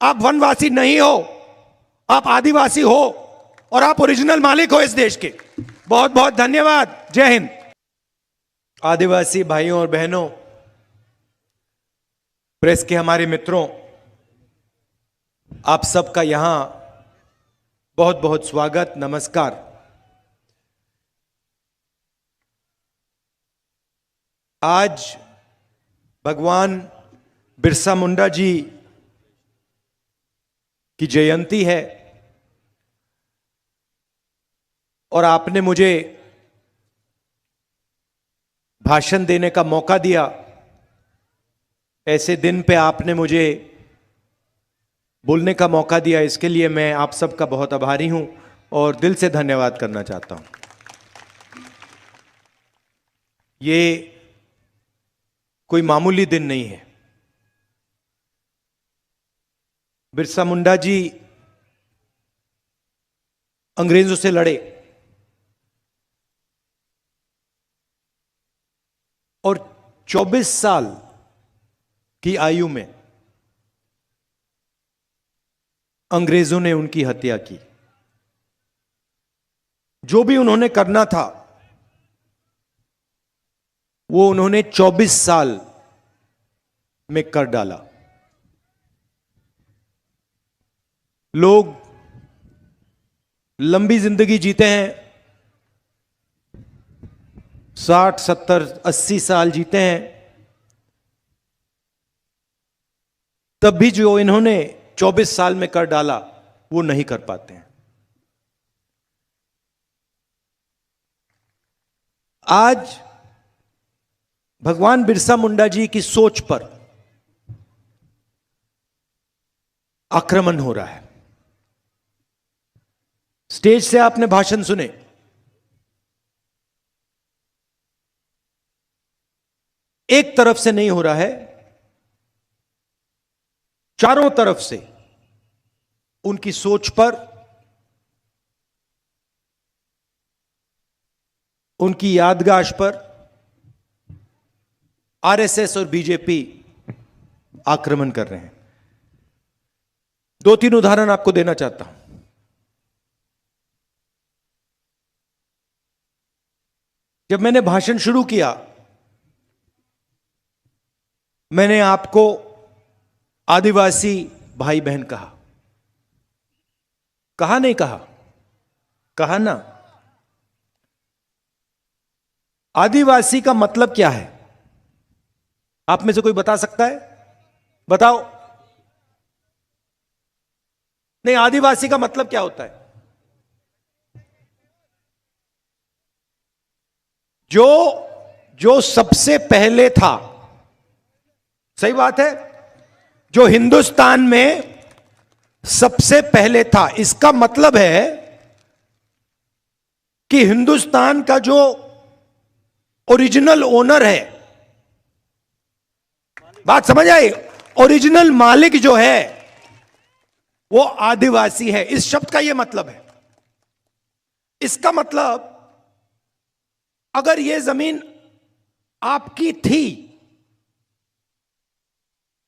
आप वनवासी नहीं हो, आप आदिवासी हो और आप ओरिजिनल मालिक हो इस देश के। बहुत बहुत धन्यवाद। जय हिंद। आदिवासी भाइयों और बहनों, प्रेस के हमारे मित्रों, आप सबका यहां बहुत बहुत स्वागत, नमस्कार। आज भगवान बिरसा मुंडा जी की जयंती है और आपने मुझे भाषण देने का मौका दिया। ऐसे दिन पे आपने मुझे बोलने का मौका दिया, इसके लिए मैं आप सबका बहुत आभारी हूं और दिल से धन्यवाद करना चाहता हूं। ये कोई मामूली दिन नहीं है। बिरसा मुंडा जी अंग्रेजों से लड़े और 24 साल की आयु में अंग्रेजों ने उनकी हत्या की। जो भी उन्होंने करना था वो उन्होंने 24 साल में कर डाला। लोग लंबी जिंदगी जीते हैं, 60, 70, 80 साल जीते हैं, तब भी जो इन्होंने 24 साल में कर डाला वो नहीं कर पाते हैं। आज भगवान बिरसा मुंडा जी की सोच पर आक्रमण हो रहा है। स्टेज से आपने भाषण सुने, एक तरफ से नहीं हो रहा है, चारों तरफ से उनकी सोच पर, उनकी यादगाश पर आरएसएस और बीजेपी आक्रमण कर रहे हैं। 2-3 उदाहरण आपको देना चाहता हूं। जब मैंने भाषण शुरू किया, मैंने आपको आदिवासी भाई बहन कहा। कहा नहीं कहा? कहा ना। आदिवासी का मतलब क्या है? आप में से कोई बता सकता है? बताओ। नहीं, आदिवासी का मतलब क्या होता है? जो सबसे पहले था। सही बात है, जो हिंदुस्तान में सबसे पहले था। इसका मतलब है कि हिंदुस्तान का जो ओरिजिनल ओनर है, बात समझ आई? ओरिजिनल मालिक जो है वो आदिवासी है। इस शब्द का यह मतलब है। इसका मतलब अगर यह जमीन आपकी थी,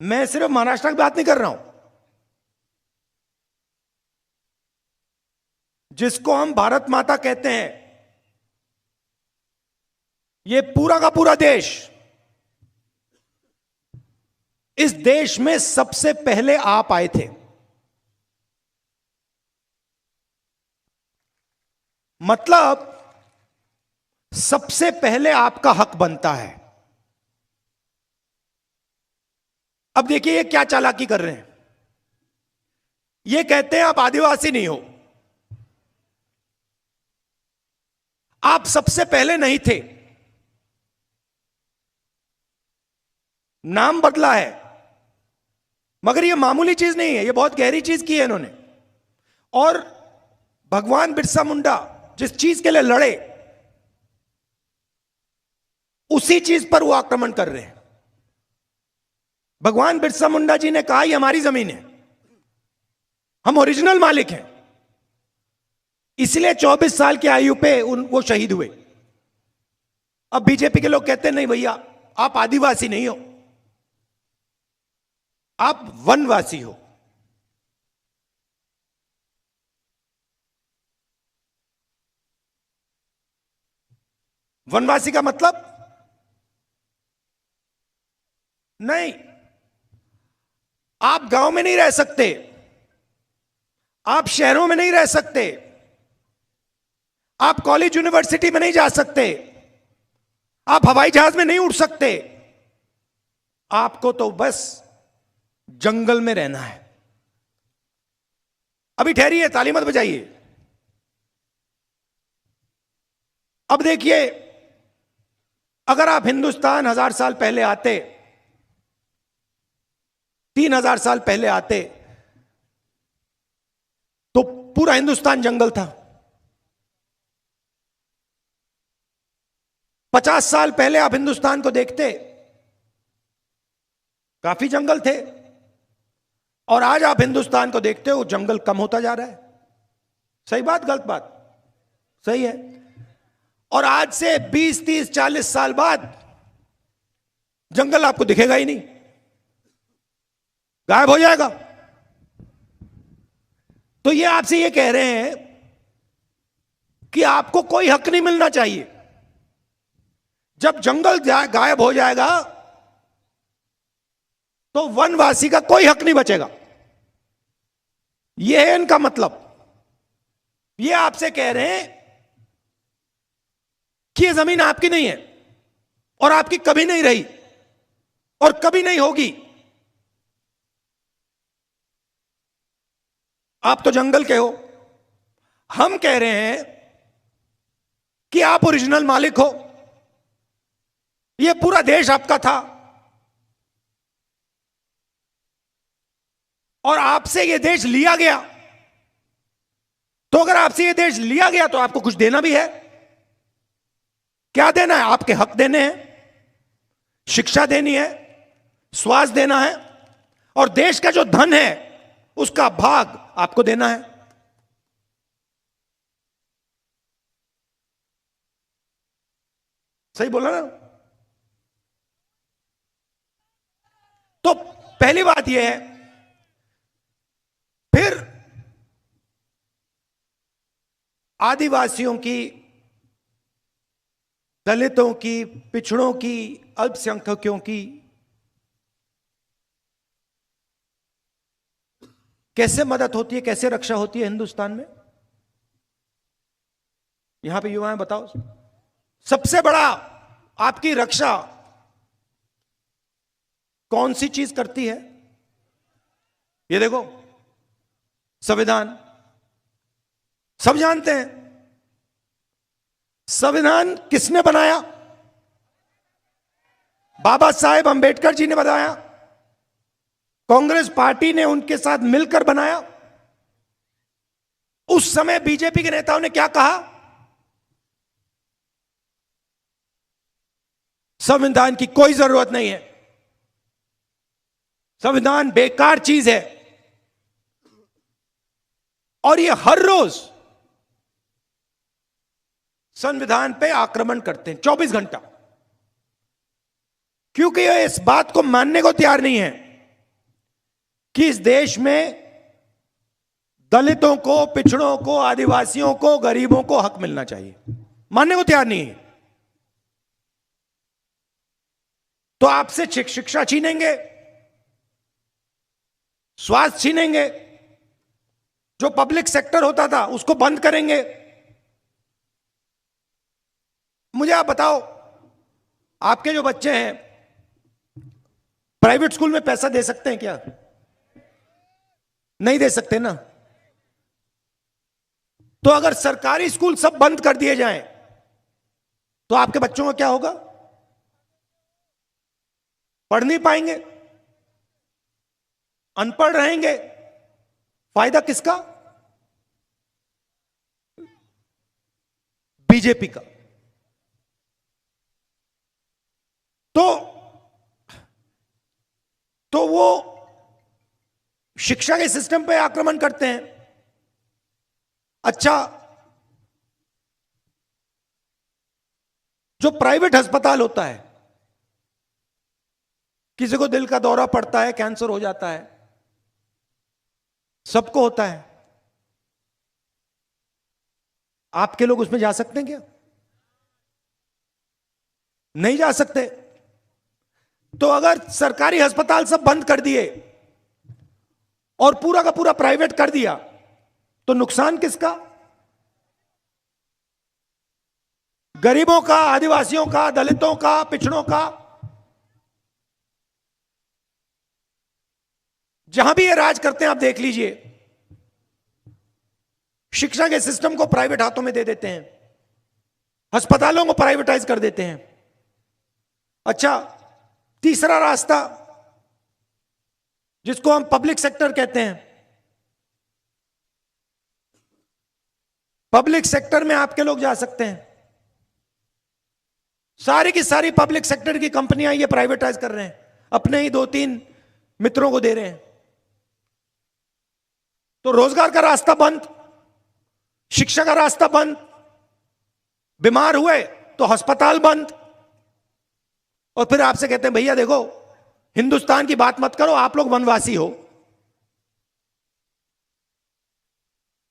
मैं सिर्फ महाराष्ट्र की बात नहीं कर रहा हूं, जिसको हम भारत माता कहते हैं, यह पूरा का पूरा देश, इस देश में सबसे पहले आप आए थे। मतलब सबसे पहले आपका हक बनता है। अब देखिए ये क्या चालाकी कर रहे हैं। ये कहते हैं आप आदिवासी नहीं हो, आप सबसे पहले नहीं थे, नाम बदला है। मगर ये मामूली चीज नहीं है, ये बहुत गहरी चीज की है इन्होंने। और भगवान बिरसा मुंडा जिस चीज के लिए लड़े, उसी चीज पर वो आक्रमण कर रहे हैं। भगवान बिरसा मुंडा जी ने कहा ये हमारी जमीन है, हम ओरिजिनल मालिक हैं। इसलिए 24 साल की आयु पे वो शहीद हुए। अब बीजेपी के लोग कहते हैं नहीं भैया, आप आदिवासी नहीं हो, आप वनवासी हो। वनवासी का मतलब नहीं, आप गांव में नहीं रह सकते, आप शहरों में नहीं रह सकते, आप कॉलेज यूनिवर्सिटी में नहीं जा सकते, आप हवाई जहाज में नहीं उड़ सकते, आपको तो बस जंगल में रहना है। अभी ठहरिए, ताली मत बजाइए। अब देखिए, अगर आप हिंदुस्तान 1000 साल पहले आते, 3000 साल पहले आते, तो पूरा हिंदुस्तान जंगल था। 50 साल पहले आप हिंदुस्तान को देखते, काफी जंगल थे, और आज आप हिंदुस्तान को देखते हो, जंगल कम होता जा रहा है। सही बात, गलत बात? सही है। और आज से 20, 30, 40 साल बाद जंगल आपको दिखेगा ही नहीं, गायब हो जाएगा। तो ये आपसे ये कह रहे हैं कि आपको कोई हक नहीं मिलना चाहिए। जब जंगल गायब हो जाएगा तो वनवासी का कोई हक नहीं बचेगा। यह है इनका मतलब। ये आपसे कह रहे हैं कि यह जमीन आपकी नहीं है, और आपकी कभी नहीं रही, और कभी नहीं होगी। आप तो जंगल के हो। हम कह रहे हैं कि आप ओरिजिनल मालिक हो, यह पूरा देश आपका था, और आपसे यह देश लिया गया। तो अगर आपसे यह देश लिया गया तो आपको कुछ देना भी है। क्या देना है? आपके हक देने हैं, शिक्षा देनी है, स्वास्थ्य देना है, और देश का जो धन है उसका भाग आपको देना है। सही बोला ना? तो पहली बात यह है, फिर आदिवासियों की, दलितों की, पिछड़ों की, अल्पसंख्यकों की कैसे मदद होती है, कैसे रक्षा होती है हिंदुस्तान में? यहां पे युवा हैं, बताओ। सबसे बड़ा आपकी रक्षा कौन सी चीज करती है? ये देखो, संविधान। सब जानते हैं संविधान किसने बनाया? बाबा साहेब अंबेडकर जी ने बनाया। कांग्रेस पार्टी ने उनके साथ मिलकर बनाया। उस समय बीजेपी के नेताओं ने क्या कहा? संविधान की कोई जरूरत नहीं है, संविधान बेकार चीज है। और ये हर रोज संविधान पे आक्रमण करते हैं 24 घंटा, क्योंकि ये इस बात को मानने को तैयार नहीं है कि इस देश में दलितों को, पिछड़ों को, आदिवासियों को, गरीबों को हक मिलना चाहिए। मानने को तैयार नहीं है। तो आपसे शिक्षा छीनेंगे, स्वास्थ्य छीनेंगे, जो पब्लिक सेक्टर होता था उसको बंद करेंगे। मुझे आप बताओ, आपके जो बच्चे हैं प्राइवेट स्कूल में पैसा दे सकते हैं क्या? नहीं दे सकते ना। तो अगर सरकारी स्कूल सब बंद कर दिए जाएं तो आपके बच्चों का क्या होगा? पढ़ नहीं पाएंगे, अनपढ़ रहेंगे। फायदा किसका? बीजेपी का। तो वो शिक्षा के सिस्टम पे आक्रमण करते हैं। अच्छा, जो प्राइवेट अस्पताल होता है, किसी को दिल का दौरा पड़ता है, कैंसर हो जाता है, सबको होता है, आपके लोग उसमें जा सकते हैं क्या? नहीं जा सकते। तो अगर सरकारी अस्पताल सब बंद कर दिए और पूरा का पूरा प्राइवेट कर दिया तो नुकसान किसका? गरीबों का, आदिवासियों का, दलितों का, पिछड़ों का। जहां भी ये राज करते हैं आप देख लीजिए, शिक्षा के सिस्टम को प्राइवेट हाथों में दे देते हैं, अस्पतालों को प्राइवेटाइज कर देते हैं। अच्छा, तीसरा रास्ता जिसको हम पब्लिक सेक्टर कहते हैं, पब्लिक सेक्टर में आपके लोग जा सकते हैं। सारी की सारी पब्लिक सेक्टर की कंपनियां ये प्राइवेटाइज कर रहे हैं, अपने ही 2-3 मित्रों को दे रहे हैं। तो रोजगार का रास्ता बंद, शिक्षा का रास्ता बंद, बीमार हुए तो अस्पताल बंद। और फिर आपसे कहते हैं भैया देखो, हिंदुस्तान की बात मत करो, आप लोग वनवासी हो,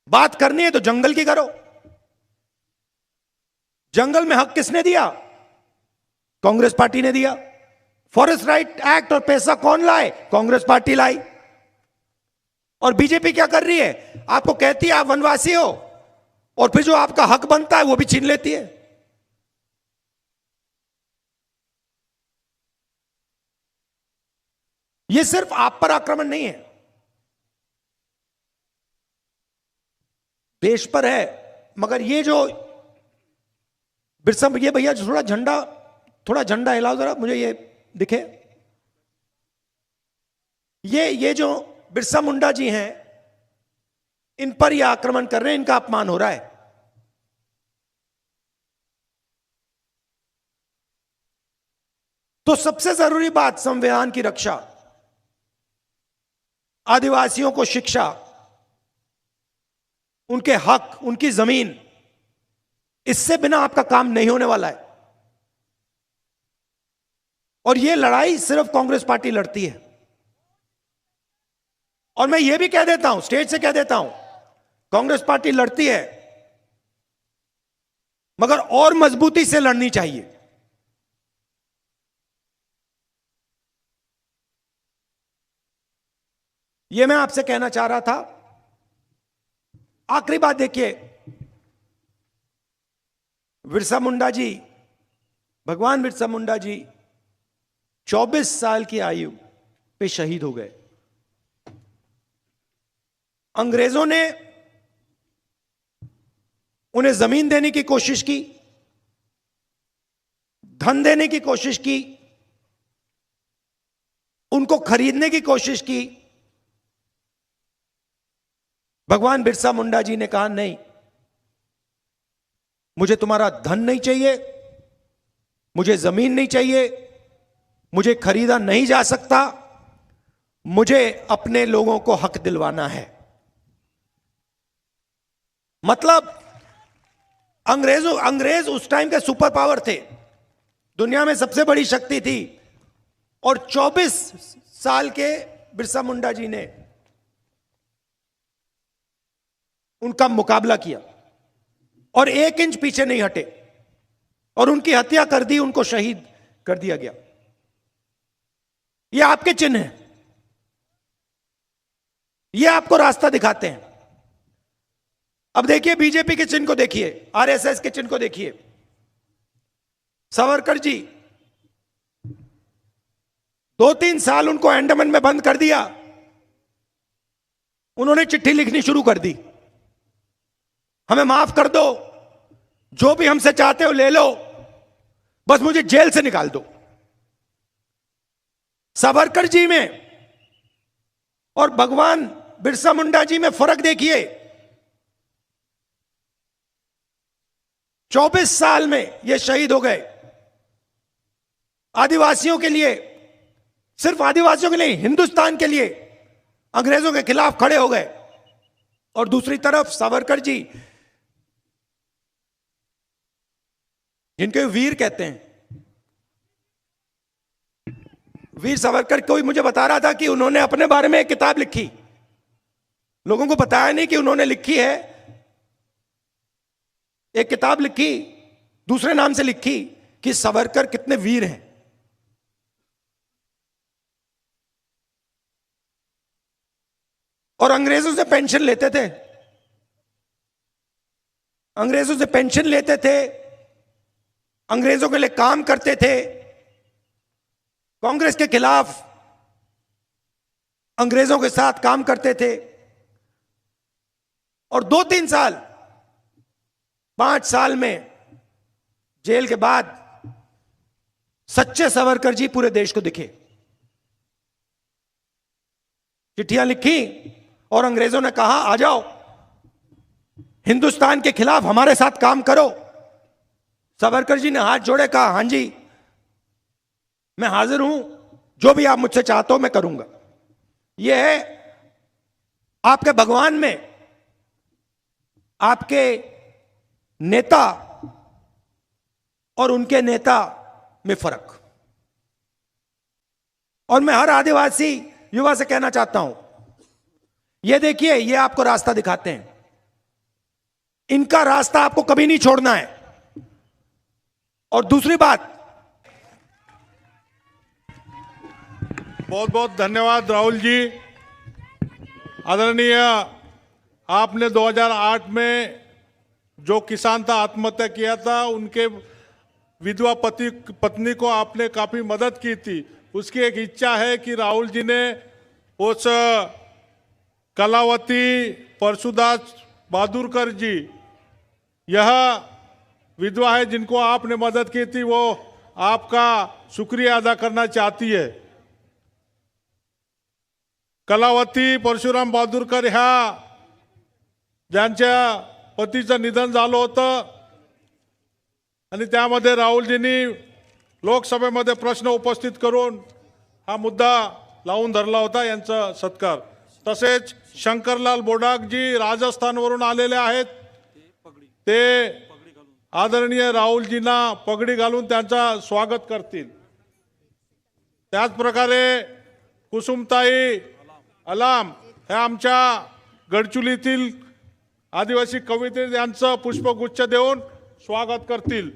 बात करनी है तो जंगल की करो। जंगल में हक किसने दिया? कांग्रेस पार्टी ने दिया। फॉरेस्ट राइट एक्ट और पैसा कौन लाए? कांग्रेस पार्टी लाई। और बीजेपी क्या कर रही है? आपको कहती है आप वनवासी हो, और फिर जो आपका हक बनता है वो भी छीन लेती है। ये सिर्फ आप पर आक्रमण नहीं है, देश पर है। मगर ये जो बिरसा, ये भैया थोड़ा झंडा हिलाओ जरा, मुझे ये दिखे। ये जो बिरसा मुंडा जी हैं, इन पर यह आक्रमण कर रहे हैं, इनका अपमान हो रहा है। तो सबसे जरूरी बात संविधान की रक्षा, आदिवासियों को शिक्षा, उनके हक, उनकी जमीन, इससे बिना आपका काम नहीं होने वाला है। और यह लड़ाई सिर्फ कांग्रेस पार्टी लड़ती है। और मैं यह भी कह देता हूं, स्टेज से कह देता हूं, कांग्रेस पार्टी लड़ती है मगर और मजबूती से लड़नी चाहिए। यह मैं आपसे कहना चाह रहा था। आखिरी बात देखिए, बिरसा मुंडा जी, भगवान बिरसा मुंडा जी 24 साल की आयु पे शहीद हो गए। अंग्रेजों ने उन्हें जमीन देने की कोशिश की, धन देने की कोशिश की, उनको खरीदने की कोशिश की। भगवान बिरसा मुंडा जी ने कहा नहीं, मुझे तुम्हारा धन नहीं चाहिए, मुझे जमीन नहीं चाहिए, मुझे खरीदा नहीं जा सकता, मुझे अपने लोगों को हक दिलवाना है। मतलब अंग्रेज उस टाइम के सुपर पावर थे, दुनिया में सबसे बड़ी शक्ति थी, और 24 साल के बिरसा मुंडा जी ने उनका मुकाबला किया और 1 इंच पीछे नहीं हटे, और उनकी हत्या कर दी, उनको शहीद कर दिया गया। ये आपके चिन्ह हैं, ये आपको रास्ता दिखाते हैं। अब देखिए बीजेपी के चिन्ह को देखिए, आरएसएस के चिन्ह को देखिए। सावरकर जी 2-3 साल उनको अंडमान में बंद कर दिया, उन्होंने चिट्ठी लिखनी शुरू कर दी, हमें माफ कर दो, जो भी हमसे चाहते हो ले लो, बस मुझे जेल से निकाल दो। सावरकर जी में और भगवान बिरसा मुंडा जी में फर्क देखिए। 24 साल में ये शहीद हो गए। आदिवासियों के लिए, सिर्फ आदिवासियों के लिए, हिंदुस्तान के लिए अंग्रेजों के खिलाफ खड़े हो गए। और दूसरी तरफ सावरकर जी, जिनके वीर कहते हैं, वीर सावरकर, कोई मुझे बता रहा था कि उन्होंने अपने बारे में एक किताब लिखी, लोगों को बताया नहीं कि उन्होंने लिखी है। एक किताब लिखी, दूसरे नाम से लिखी, कि सावरकर कितने वीर हैं। और अंग्रेजों से पेंशन लेते थे, अंग्रेजों से पेंशन लेते थे, अंग्रेजों के लिए काम करते थे, कांग्रेस के खिलाफ अंग्रेजों के साथ काम करते थे। और 2-3 साल 5 साल में जेल के बाद सच्चे सावरकर जी पूरे देश को दिखे। चिट्ठियां लिखी और अंग्रेजों ने कहा आ जाओ, हिंदुस्तान के खिलाफ हमारे साथ काम करो। सावरकर जी ने हाथ जोड़े, कहा हां जी मैं हाजिर हूं, जो भी आप मुझसे चाहते हो मैं करूंगा। यह है आपके भगवान में आपके नेता और उनके नेता में फर्क। और मैं हर आदिवासी युवा से कहना चाहता हूं, यह देखिए, यह आपको रास्ता दिखाते हैं, इनका रास्ता आपको कभी नहीं छोड़ना है। और दूसरी बात, बहुत बहुत धन्यवाद राहुल जी। आदरणीय, आपने 2008 में जो किसान था आत्महत्या किया था, उनके विधवा पत्नी को आपने काफी मदद की थी। उसकी एक इच्छा है कि राहुल जी ने उस कलावती परशुदास बहादुरकर जी, यह विधवा है जिनको आपने मदद की थी, वो आपका शुक्रिया अदा करना चाहती है। कलावती परशुराम बहादुरकर ह्या ज्यांच्या पतीचं निधन झालं होतं आणि त्यामध्ये राहुलजींनी लोकसभेमध्ये प्रश्न उपस्थित करून हा मुद्दा लावून धरला होता, यांचा सत्कार। तसेच शंकरलाल बोडाकजी राजस्थानवरून आलेले आहेत, ते आदरणीय राहुलजींना पगडी घालून त्यांचा स्वागत करतील। त्याच प्रकारे कुसुमताई अलाम हे आमच्या गडचुलीतील आदिवासी कविते यांचं पुष्पगुच्छ देऊन स्वागत करतील।